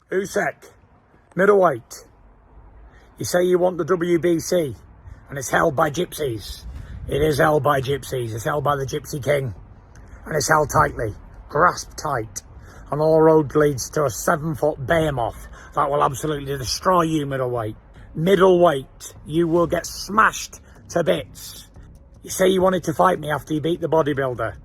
Usyk, middleweight. You say you want the WBC and it's held by gypsies. It is held by gypsies. It's held by the Gypsy King and it's held tightly, grasped tight. And all road leads to a 7-foot behemoth that will absolutely destroy you, middleweight. Middleweight, you will get smashed to bits. You say you wanted to fight me after you beat the bodybuilder.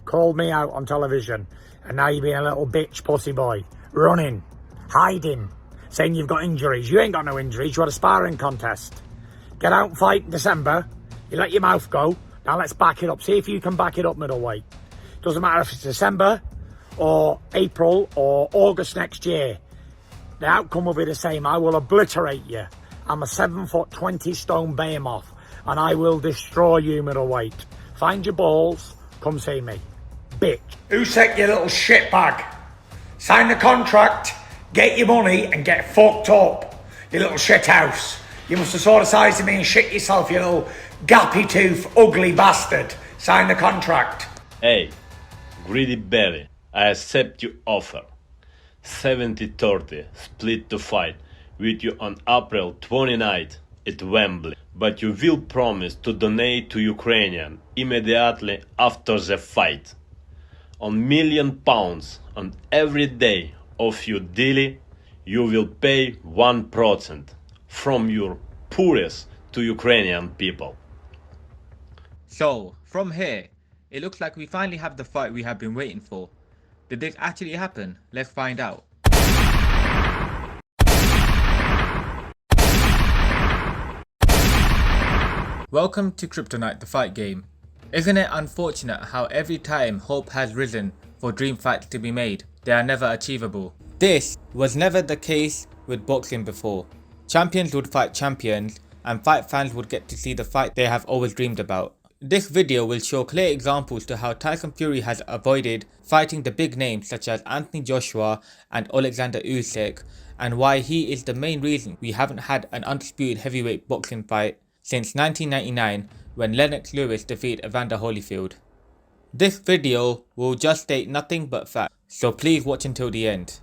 Called me out on television. And now you're being a little bitch pussy boy. Running, hiding, saying you've got injuries. You ain't got no injuries. You had a sparring contest. Get out and fight in December. You let your mouth go. Now let's back it up. See if you can back it up, middleweight. Doesn't matter if it's December or April or August next year. The outcome will be the same. I will obliterate you. I'm a 7-foot 20-stone behemoth and I will destroy you, middleweight. Find your balls. Come see me. Bitch. Usyk, you little shitbag. Sign the contract, get your money and get fucked up. You little shithouse. You must have saw the size of me and shit yourself, you little gappy tooth, ugly bastard. Sign the contract. Hey, greedy belly, I accept your offer. 70-30 split to fight with you on April 29th at Wembley. But you will promise to donate to Ukrainian immediately after the fight. On £1,000,000 on every day of your deal, you will pay 1% from your poorest to Ukrainian people. So, from here, it looks like we finally have the fight we have been waiting for. Did this actually happen? Let's find out. Welcome to Kryptonite, the fight game. Isn't it unfortunate how every time hope has risen for dream fights to be made, they are never achievable? This was never the case with boxing before. Champions would fight champions and fight fans would get to see the fight they have always dreamed about. This video will show clear examples to how Tyson Fury has avoided fighting the big names such as Anthony Joshua and Alexander Usyk, and why he is the main reason we haven't had an undisputed heavyweight boxing fight since 1999 when Lennox Lewis defeated Evander Holyfield. This video will just state nothing but facts, so please watch until the end.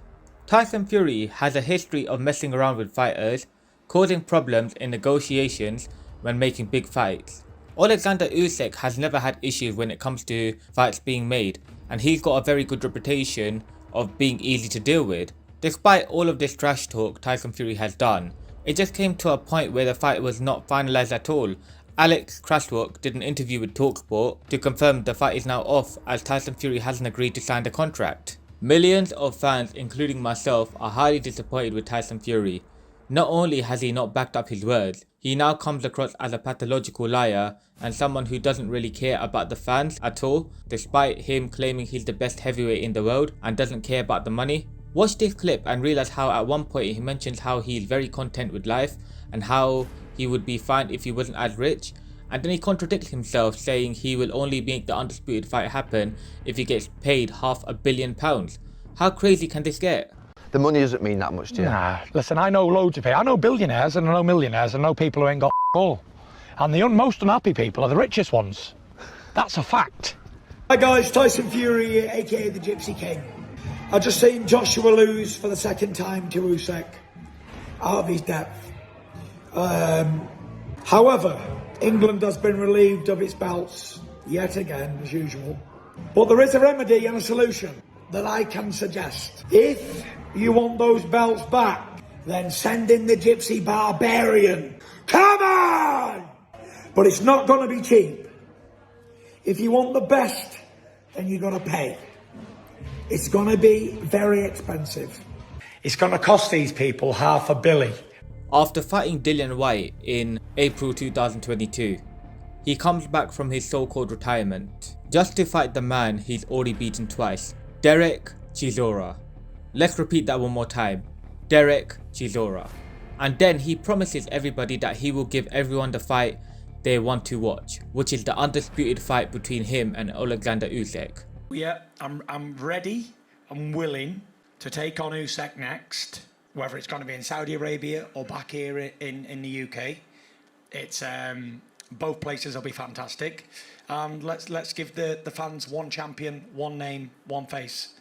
Tyson Fury has a history of messing around with fighters, causing problems in negotiations when making big fights. Alexander Usyk has never had issues when it comes to fights being made, and he's got a very good reputation of being easy to deal with. Despite all of this trash talk Tyson Fury has done, it just came to a point where the fight was not finalized at all. Alex Kraswalk did an interview with TalkSport to confirm the fight is now off as Tyson Fury hasn't agreed to sign the contract. Millions of fans, including myself, are highly disappointed with Tyson Fury. Not only has he not backed up his words, he now comes across as a pathological liar and someone who doesn't really care about the fans at all, despite him claiming he's the best heavyweight in the world and doesn't care about the money. Watch this clip and realize how at one point he mentions how he is very content with life and how he would be fine if he wasn't as rich, and then he contradicts himself saying he will only make the undisputed fight happen if he gets paid £500 million. How crazy can this get? The money doesn't mean that much to you. Nah, listen, I know loads of people. I know billionaires and I know millionaires and I know people who ain't got all. And the most unhappy people are the richest ones. That's a fact. Hi guys, Tyson Fury, aka the Gypsy King. I've just seen Joshua lose for the second time to Usyk out of his depth. However, England has been relieved of its belts yet again, as usual. But there is a remedy and a solution that I can suggest. If you want those belts back, then send in the Gypsy Barbarian. Come on! But it's not going to be cheap. If you want the best, then you're going to pay. It's going to be very expensive. It's going to cost these people $500 million. After fighting Dillian Whyte in April 2022, he comes back from his so-called retirement just to fight the man he's already beaten twice, Derek Chisora. Let's repeat that one more time, Derek Chisora. And then he promises everybody that he will give everyone the fight they want to watch, which is the undisputed fight between him and Alexander Usyk. Yeah, I'm ready, I'm willing to take on Usyk next, whether it's going to be in Saudi Arabia or back here in the UK. It's both places will be fantastic, and let's give the fans one champion, one name, one face.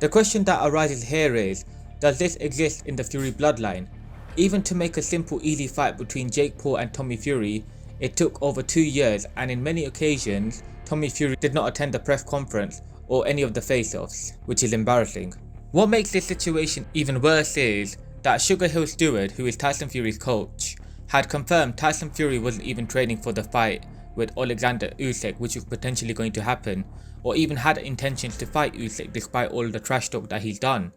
The question that arises here is, does this exist in the Fury bloodline? Even to make a simple easy fight between Jake Paul and Tommy Fury, it took over 2 years, and in many occasions, Tommy Fury did not attend the press conference or any of the face-offs, which is embarrassing. What makes this situation even worse is that Sugar Hill Stewart, who is Tyson Fury's coach, had confirmed Tyson Fury wasn't even training for the fight with Alexander Usyk, which was potentially going to happen, or even had intentions to fight Usyk despite all the trash talk that he's done.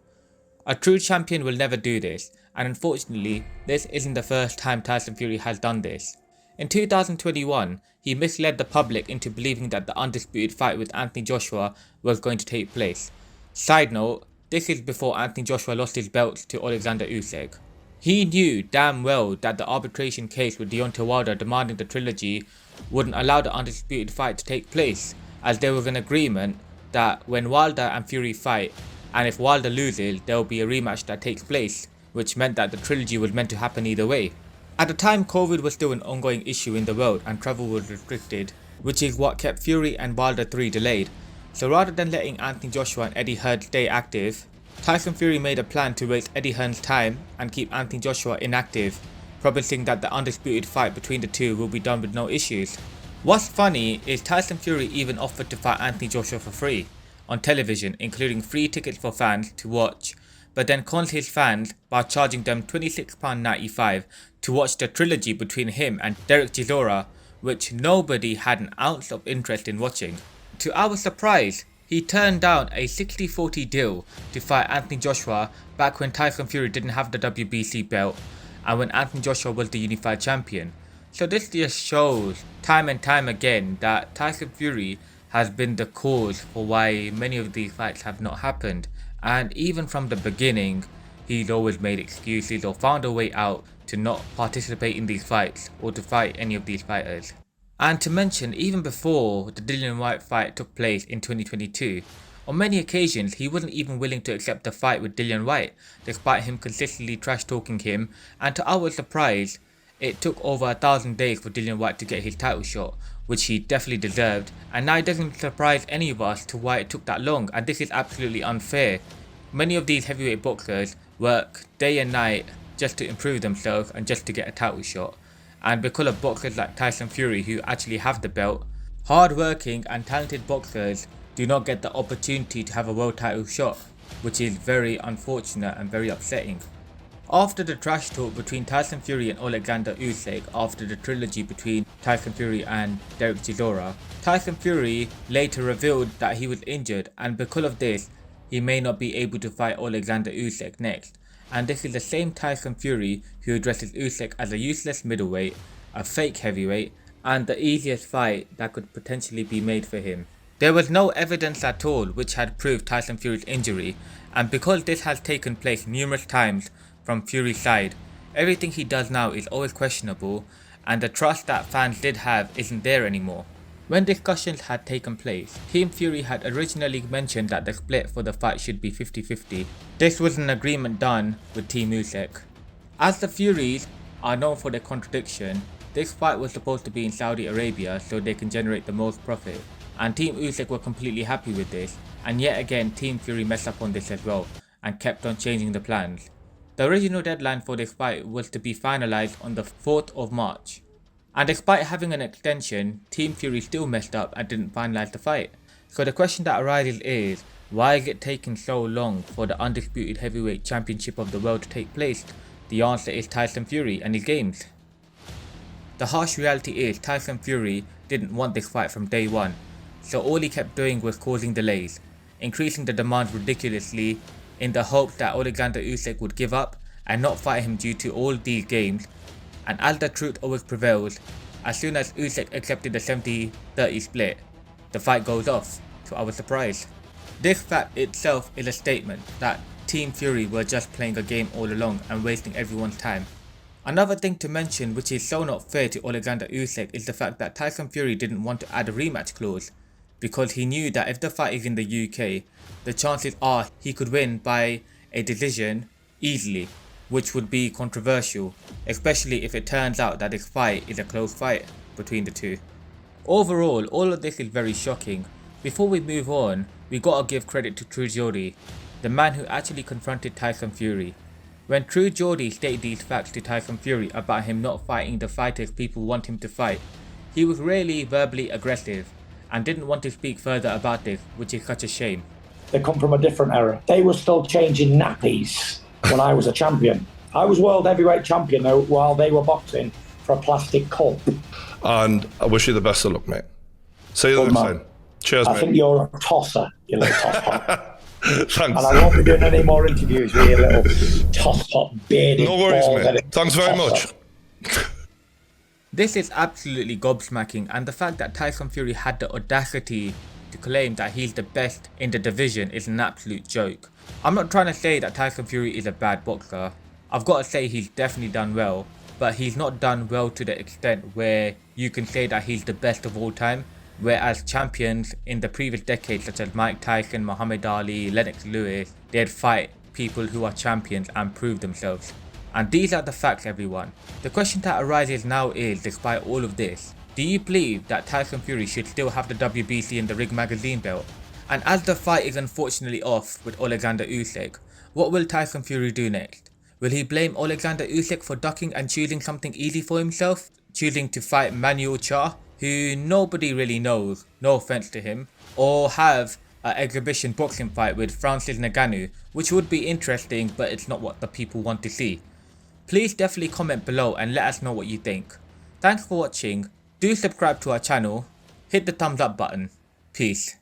A true champion will never do this, and unfortunately, this isn't the first time Tyson Fury has done this. In 2021, he misled the public into believing that the undisputed fight with Anthony Joshua was going to take place. Side note, this is before Anthony Joshua lost his belt to Alexander Usyk. He knew damn well that the arbitration case with Deontay Wilder demanding the trilogy wouldn't allow the undisputed fight to take place, as there was an agreement that when Wilder and Fury fight, and if Wilder loses, there will be a rematch that takes place, which meant that the trilogy was meant to happen either way. At the time, COVID was still an ongoing issue in the world and travel was restricted, which is what kept Fury and Wilder 3 delayed. So rather than letting Anthony Joshua and Eddie Hearn stay active, Tyson Fury made a plan to waste Eddie Hearn's time and keep Anthony Joshua inactive, promising that the undisputed fight between the two will be done with no issues. What's funny is Tyson Fury even offered to fight Anthony Joshua for free on television, including free tickets for fans to watch, but then conned his fans by charging them £26.95 to watch the trilogy between him and Derek Chisora, which nobody had an ounce of interest in watching. To our surprise, he turned down a 60-40 deal to fight Anthony Joshua back when Tyson Fury didn't have the WBC belt and when Anthony Joshua was the unified champion. So this just shows time and time again that Tyson Fury has been the cause for why many of these fights have not happened, and even from the beginning he's always made excuses or found a way out to not participate in these fights or to fight any of these fighters. And to mention, even before the Dillian Whyte fight took place in 2022, on many occasions he wasn't even willing to accept the fight with Dillian Whyte, despite him consistently trash talking him, and to our surprise, it took over 1,000 days for Dillian Whyte to get his title shot, which he definitely deserved, and now it doesn't surprise any of us to why it took that long, and this is absolutely unfair. Many of these heavyweight boxers work day and night just to improve themselves and just to get a title shot, and because of boxers like Tyson Fury who actually have the belt, hard-working and talented boxers do not get the opportunity to have a world title shot, which is very unfortunate and very upsetting. After the trash talk between Tyson Fury and Alexander Usyk after the trilogy between Tyson Fury and Derek Chisora, Tyson Fury later revealed that he was injured, and because of this, he may not be able to fight Alexander Usyk next. And this is the same Tyson Fury who addresses Usyk as a useless middleweight, a fake heavyweight, and the easiest fight that could potentially be made for him. There was no evidence at all which had proved Tyson Fury's injury, and because this has taken place numerous times from Fury's side, everything he does now is always questionable, and the trust that fans did have isn't there anymore. When discussions had taken place, Team Fury had originally mentioned that the split for the fight should be 50-50. This was an agreement done with Team Usyk. As the Furies are known for their contradiction, this fight was supposed to be in Saudi Arabia so they can generate the most profit, and Team Usyk were completely happy with this, and yet again Team Fury messed up on this as well, and kept on changing the plans. The original deadline for this fight was to be finalized on the 4th of March. And despite having an extension, Team Fury still messed up and didn't finalize the fight. So the question that arises is, why is it taking so long for the undisputed heavyweight championship of the world to take place? The answer is Tyson Fury and his games. The harsh reality is Tyson Fury didn't want this fight from day one, so all he kept doing was causing delays, increasing the demand ridiculously in the hopes that Alexander Usyk would give up and not fight him due to all these games. And as the truth always prevails, as soon as Usyk accepted the 70-30 split, the fight goes off, to our surprise. This fact itself is a statement that Team Fury were just playing a game all along and wasting everyone's time. Another thing to mention which is so not fair to Alexander Usyk is the fact that Tyson Fury didn't want to add a rematch clause, because he knew that if the fight is in the UK, the chances are he could win by a decision easily, which would be controversial, especially if it turns out that this fight is a close fight between the two. Overall, all of this is very shocking. Before we move on, we gotta give credit to Trujillo. the man who actually confronted Tyson Fury. When True Geordie stated these facts to Tyson Fury about him not fighting the fighters people want him to fight, he was really verbally aggressive and didn't want to speak further about this, which is such a shame. They come from a different era. They were still changing nappies when I was a champion. I was world heavyweight champion while they were boxing for a plastic cup. And I wish you the best of luck, mate. See you Good next man. time. Cheers, I mate. think you're a tosser, you little toss pot. Thanks. And I won't be doing any more interviews with you little toss pot bearded. No worries, bald-headed mate. Thanks very tosser. much. This is absolutely gobsmacking, and the fact that Tyson Fury had the audacity to claim that he's the best in the division is an absolute joke. I'm not trying to say that Tyson Fury is a bad boxer. I've got to say he's definitely done well, but he's not done well to the extent where you can say that he's the best of all time, whereas champions in the previous decades such as Mike Tyson, Muhammad Ali, Lennox Lewis, they'd fight people who are champions and prove themselves. And these are the facts, everyone. The question that arises now is, despite all of this, do you believe that Tyson Fury should still have the WBC and the Ring Magazine belt? And as the fight is unfortunately off with Alexander Usyk, what will Tyson Fury do next? Will he blame Alexander Usyk for ducking and choosing something easy for himself? Choosing to fight Manuel Cha, who nobody really knows, no offense to him, or have an exhibition boxing fight with Francis Ngannou, which would be interesting, but it's not what the people want to see. Please definitely comment below and let us know what you think. Thanks for watching, do subscribe to our channel, hit the thumbs up button, peace.